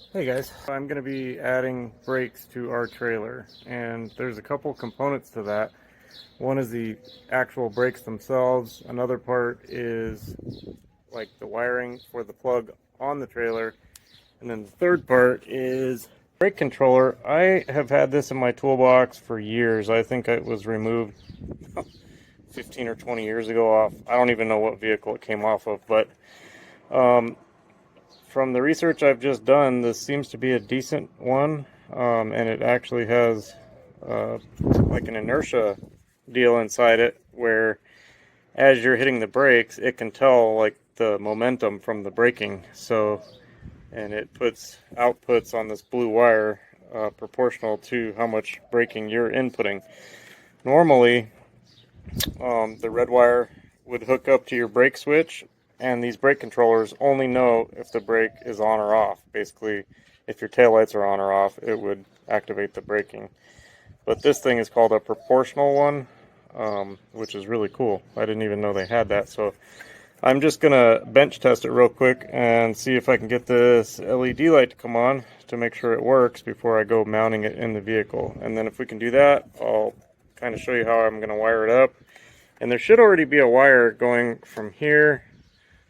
Hey guys, I'm going to be adding brakes to our trailer, and there's a couple components to that. One is the actual brakes themselves, another part is like the wiring for the plug on the trailer, and then the third part is brake controller. I have had this in my toolbox for years. I think it was removed 15 or 20 years ago off. I don't even know what vehicle it came off of, but from the research I've just done, this seems to be a decent one, and it actually has like an inertia deal inside it where as you're hitting the brakes, it can tell like the momentum from the braking. So, and it puts outputs on this blue wire proportional to how much braking you're inputting. Normally, the red wire would hook up to your brake switch, and these brake controllers only know if the brake is on or off. Basically, if your taillights are on or off, it would activate the braking. But this thing is called a proportional one, which is really cool. I didn't even know they had that. So I'm just going to bench test it real quick and see if I can get this LED light to come on to make sure it works before I go mounting it in the vehicle. And then if we can do that, I'll kind of show you how I'm going to wire it up. And there should already be a wire going from here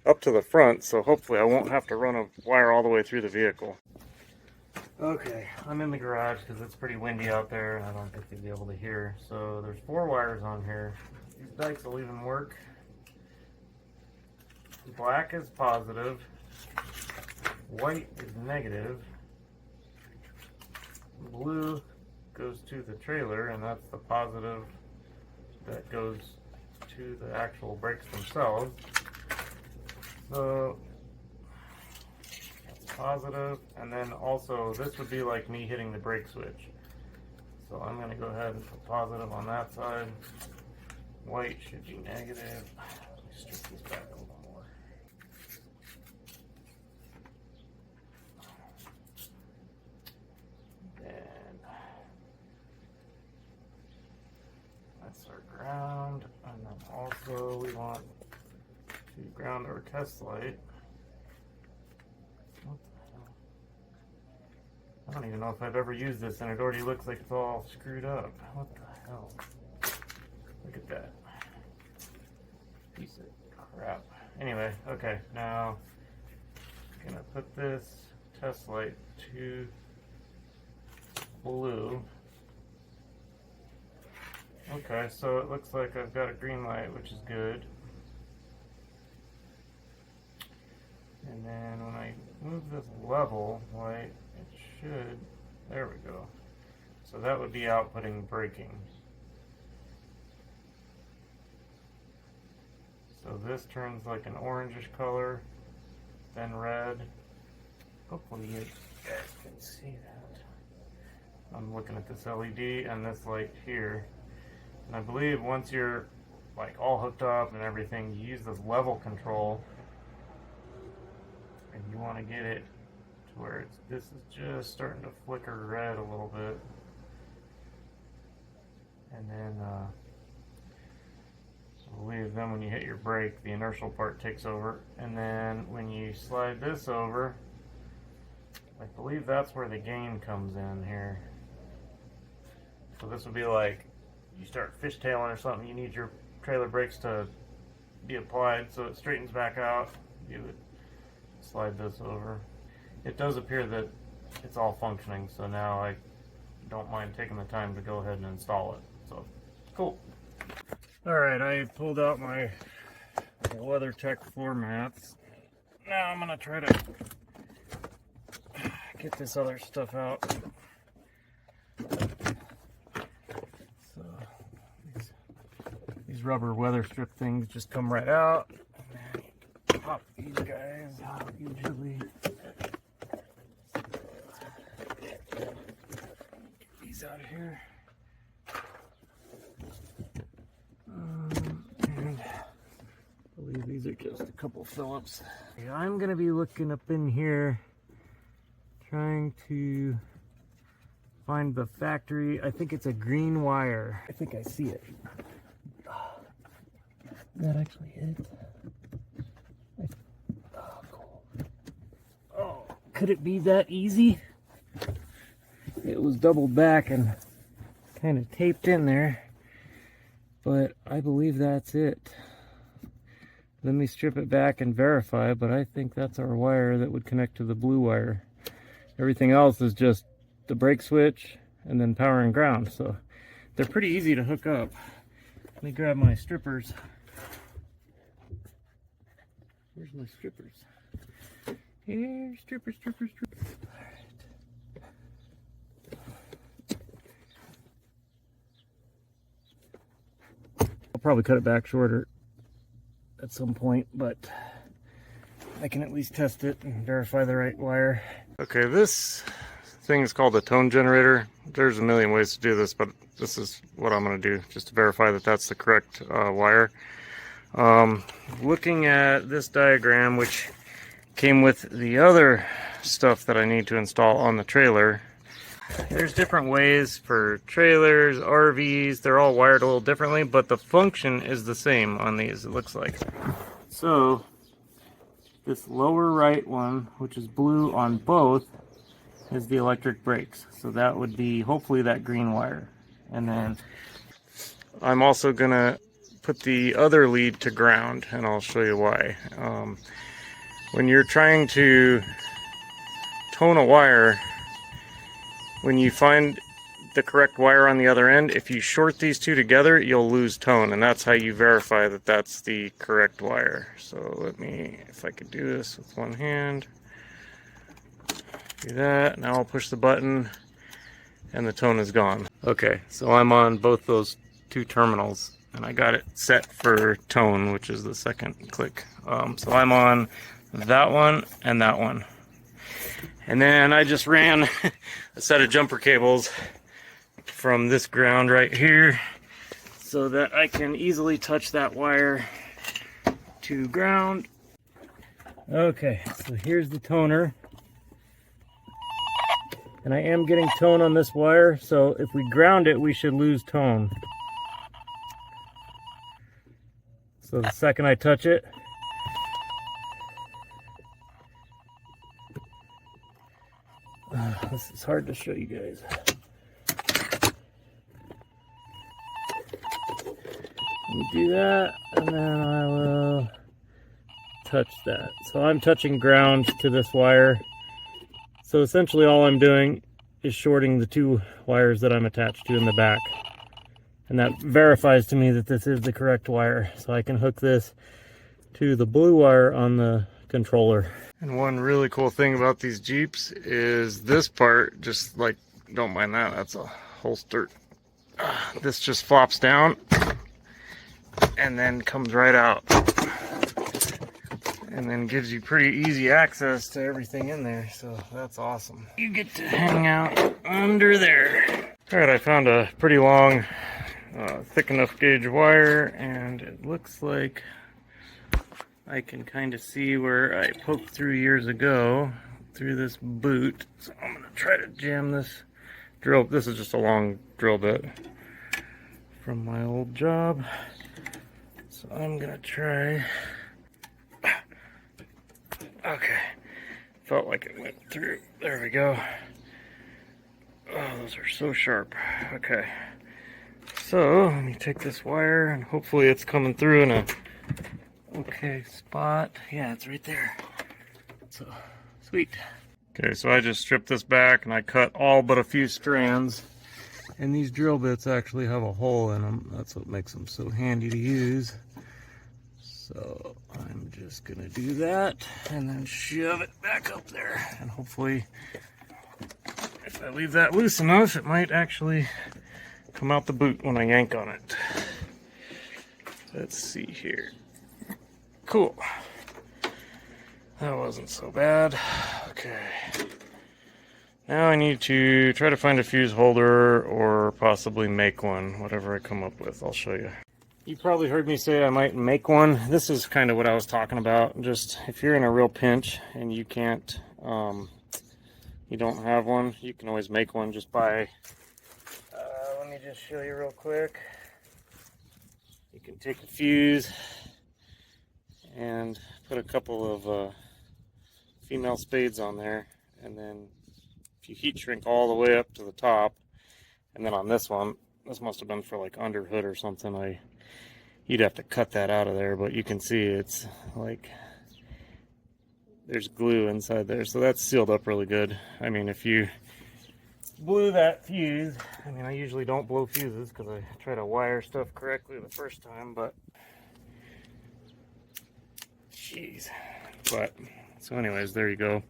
up to the front, so hopefully I won't have to run a wire all the way through the vehicle. Okay, I'm in the garage because it's pretty windy out there and I don't think you'll be able to hear. So there's 4 wires on here. These dikes will even work. Black is positive, white is negative, blue goes to the trailer, and that's the positive that goes to the actual brakes themselves. So that's positive, and then also this would be like me hitting the brake switch. So I'm going to go ahead and put positive on that side. White should be negative. Let me strip this back a little more. And that's our ground, and then also we want to ground our test light. What the hell? I don't even know if I've ever used this, and it already looks like it's all screwed up. What the hell? Look at that. Piece of crap. Anyway, okay, now I'm gonna put this test light to blue. Okay, so it looks like I've got a green light, which is good. And then when I move this level light, it should, there we go. So that would be outputting braking. So this turns like an orangish color, then red. Hopefully you guys can see that. I'm looking at this LED and this light here. And I believe once you're like all hooked up and everything, you use this level control. And you want to get it to where this is just starting to flicker red a little bit. And then I believe then when you hit your brake, the inertial part takes over. And then when you slide this over, I believe that's where the gain comes in here. So this would be like you start fishtailing or something, you need your trailer brakes to be applied so it straightens back out. You would slide this over. It does appear that it's all functioning, so now I don't mind taking the time to go ahead and install it. So, cool. Alright, I pulled out my WeatherTech floor mats. Now I'm going to try to get this other stuff out. So, these rubber weather strip things just come right out. Pop these guys out usually. Get these out of here. And I believe these are just a couple Phillips. I'm going to be looking up in here trying to find the factory. I think it's a green wire. I think I see it. Is that actually it? could it be that easy? It was doubled back and kind of taped in there, but I believe that's it. Let me strip it back and verify, but I think that's our wire that would connect to the blue wire. Everything else is just the brake switch and then power and ground, so they're pretty easy to hook up. Let me grab my strippers. Where's my strippers? Here, strippers. I'll probably cut it back shorter at some point, but I can at least test it and verify the right wire. Okay, this thing is called a tone generator. There's a million ways to do this, but this is what I'm going to do just to verify that that's the correct wire. Looking at this diagram, which came with the other stuff that I need to install on the trailer, there's different ways for trailers, RVs. They're all wired a little differently, but the function is the same on these, it looks like. So this lower right one, which is blue on both, is the electric brakes. So that would be hopefully that green wire. And then I'm also gonna put the other lead to ground, and I'll show you why. When you're trying to tone a wire, when you find the correct wire on the other end, if you short these two together, you'll lose tone, and that's how you verify that that's the correct wire. So let me, if I could do this with one hand, do that. Now I'll push the button and the tone is gone. Okay, so I'm on both those two terminals and I got it set for tone, which is the second click. So I'm on that one and that one. And then I just ran a set of jumper cables from this ground right here so that I can easily touch that wire to ground. Okay, so here's the toner. And I am getting tone on this wire, so if we ground it, we should lose tone. So the second I touch it, this is hard to show you guys. Let me do that, and then I will touch that. So I'm touching ground to this wire. So essentially all I'm doing is shorting the two wires that I'm attached to in the back. And that verifies to me that this is the correct wire. So I can hook this to the blue wire on the controller. And one really cool thing about these Jeeps is this part, just like, don't mind that, that's a holster. This just flops down and then comes right out. And then gives you pretty easy access to everything in there, so that's awesome. You get to hang out under there. Alright, I found a pretty long, thick enough gauge wire, and it looks like I can kind of see where I poked through years ago, through this boot. So I'm going to try to jam this drill. This is just a long drill bit from my old job. So I'm going to try. Okay, felt like it went through. There we go. Oh, those are so sharp. Okay, so let me take this wire and hopefully it's coming through in a okay spot. Yeah, it's right there. So, sweet. Okay, so I just stripped this back and I cut all but a few strands. And these drill bits actually have a hole in them. That's what makes them so handy to use. So I'm just gonna do that and then shove it back up there, and hopefully if I leave that loose enough it might actually come out the boot when I yank on it. Let's see here. Cool, that wasn't so bad. Okay, now I need to try to find a fuse holder or possibly make one. Whatever I come up with, I'll show you. You probably heard me say I might make one. This is kind of what I was talking about. Just if you're in a real pinch and you can't, you don't have one, you can always make one just by, let me just show you real quick. You can take a fuse and put a couple of female spades on there and then if you heat shrink all the way up to the top, and then on this one, this must have been for like under hood or something, you'd have to cut that out of there, but you can see it's like there's glue inside there, so that's sealed up really good. I mean, if you blew that fuse, I mean, I usually don't blow fuses because I try to wire stuff correctly the first time, but jeez. But so anyways, there you go.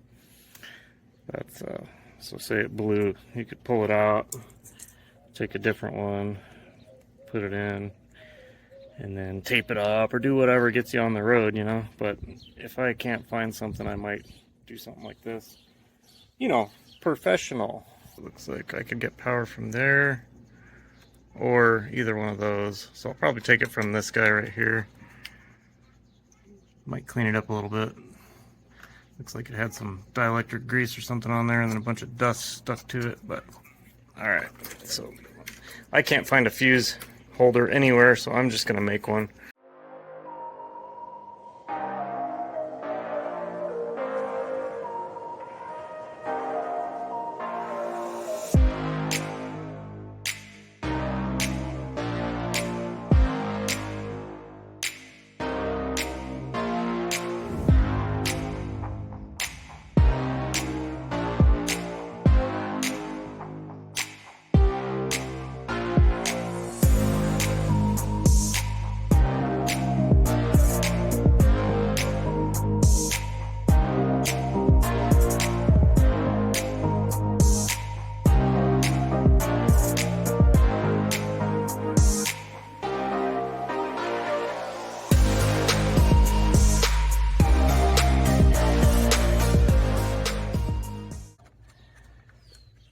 That's so say it blew, you could pull it out, take a different one, put it in, and then tape it up or do whatever gets you on the road, you know. But if I can't find something, I might do something like this, you know, professional. Looks like I could get power from there or either one of those, so I'll probably take it from this guy right here. Might clean it up a little bit. Looks like it had some dielectric grease or something on there and then a bunch of dust stuck to it, but alright. So I can't find a fuse holder anywhere, so I'm just gonna make one.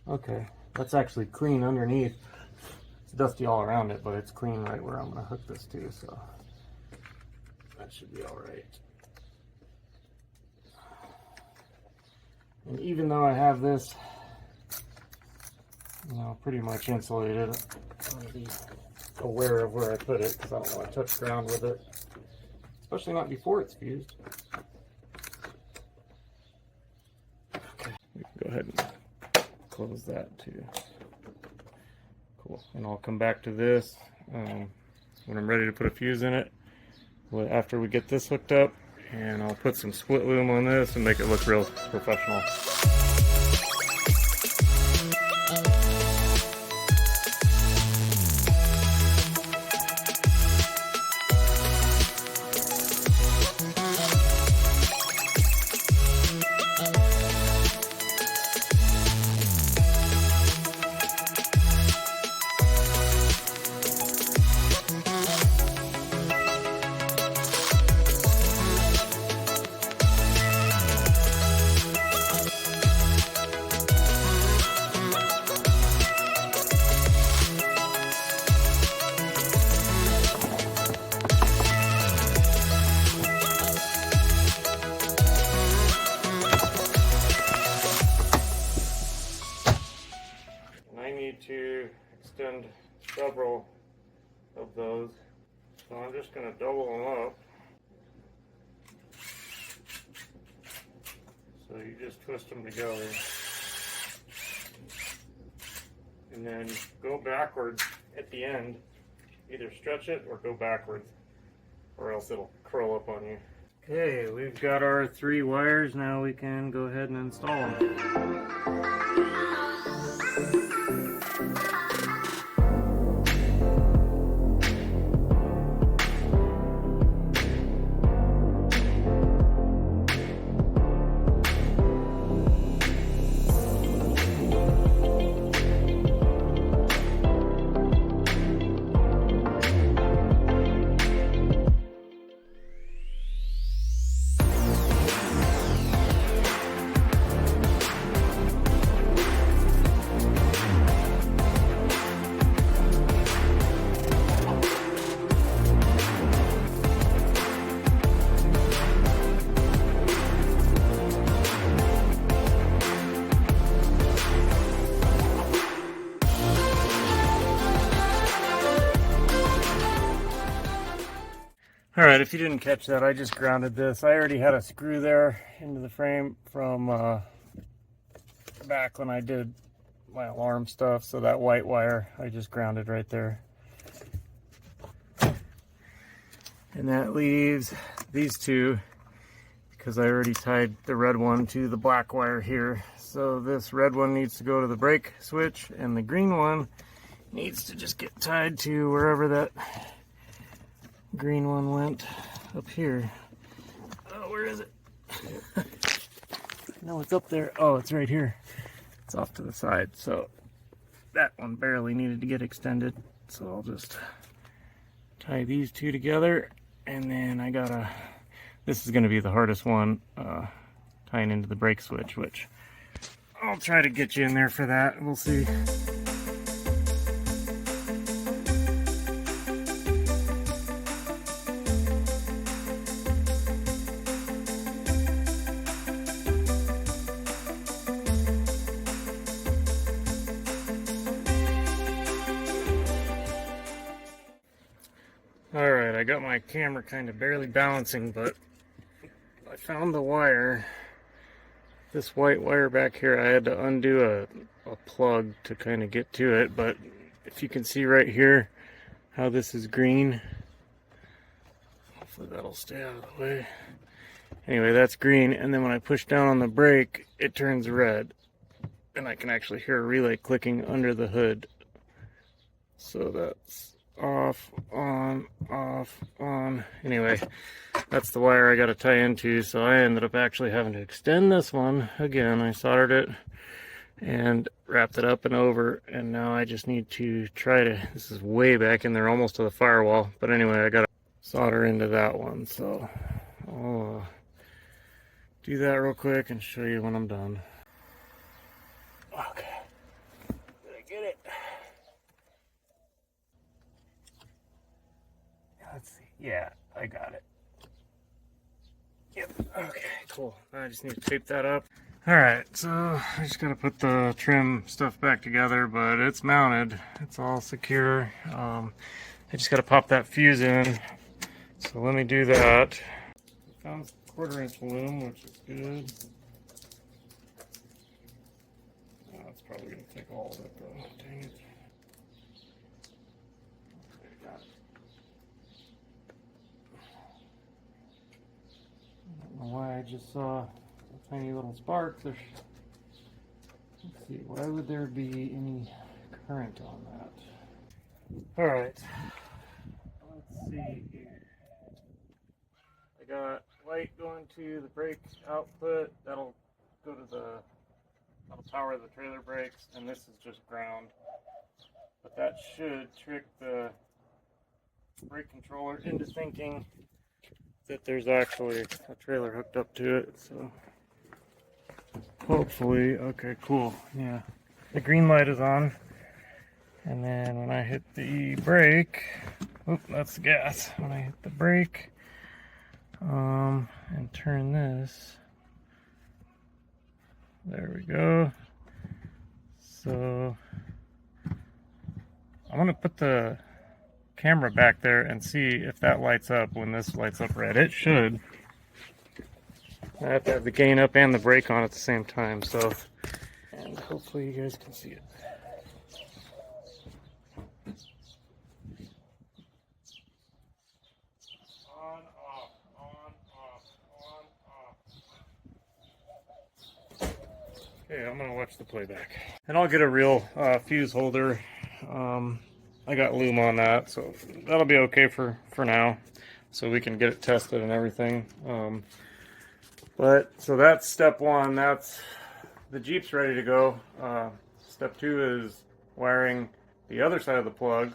Okay, that's actually clean underneath. It's dusty all around it, but it's clean right where I'm going to hook this to, so that should be alright. And even though I have this, you know, pretty much insulated, I'm going to be aware of where I put it because I don't want to touch ground with it, especially not before it's fused. Okay, we can go ahead and close that too. Cool. And I'll come back to this when I'm ready to put a fuse in it after we get this hooked up, and I'll put some split loom on this and make it look real professional. 2 extend several of those. So I'm just going to double them up. So you just twist them together. And then go backwards at the end. Either stretch it or go backwards, or else it'll curl up on you. Okay, we've got our 3 wires. Now we can go ahead and install them. Alright, if you didn't catch that, I just grounded this. I already had a screw there into the frame from back when I did my alarm stuff, so that white wire I just grounded right there. And that leaves these two, because I already tied the red one to the black wire here. So this red one needs to go to the brake switch, and the green one needs to just get tied to wherever that green one went up here. Oh, where is it? No, it's up there. Oh, it's right here. It's off to the side. So that one barely needed to get extended. So I'll just tie these two together, and then I gotta, this is gonna be the hardest one, tying into the brake switch, which I'll try to get you in there for that. We'll see. Alright, I got my camera kind of barely balancing, but I found the wire. This white wire back here, I had to undo a plug to kind of get to it, but if you can see right here how this is green, hopefully that'll stay out of the way. Anyway, that's green, and then when I push down on the brake, it turns red, and I can actually hear a relay clicking under the hood. So that's off, on, off, on. Anyway, that's the wire I got to tie into, so I ended up actually having to extend this one again. I soldered it and wrapped it up and over, and now I just need to try to, this is way back in there, almost to the firewall, but anyway, I got to solder into that one, so I'll do that real quick and show you when I'm done. Okay, did I get it? Let's see. Yeah, I got it. Yep. Okay, cool. I just need to tape that up. Alright, so I just gotta put the trim stuff back together, but it's mounted. It's all secure. I just gotta pop that fuse in. So let me do that. I found 1/4-inch loom, which is good. Oh, it's probably gonna take all of it though. Dang it. Okay, got it. I don't know why I just saw a tiny little spark. Let's see, why would there be any current on that? Alright, let's see here. I got light going to the brake output. That'll go to that'll power the trailer brakes, and this is just ground. But that should trick the brake controller into thinking that there's actually a trailer hooked up to it, so hopefully, okay, cool, yeah. The green light is on, and then when I hit the brake, oop, that's the gas. When I hit the brake, and turn this, there we go. So I'm gonna put the camera back there and see if that lights up when this lights up red. It should. I have to have the gain up and the brake on at the same time, so, and hopefully you guys can see it. On, off, on, off, on, off. Okay, I'm gonna watch the playback. And I'll get a real fuse holder. I got loom on that, so that'll be okay for now, so we can get it tested and everything. But so that's step one. That's the Jeep's ready to go. Step two is wiring the other side of the plug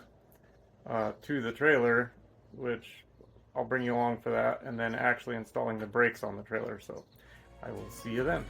to the trailer, which I'll bring you along for that, and then actually installing the brakes on the trailer. So I will see you then.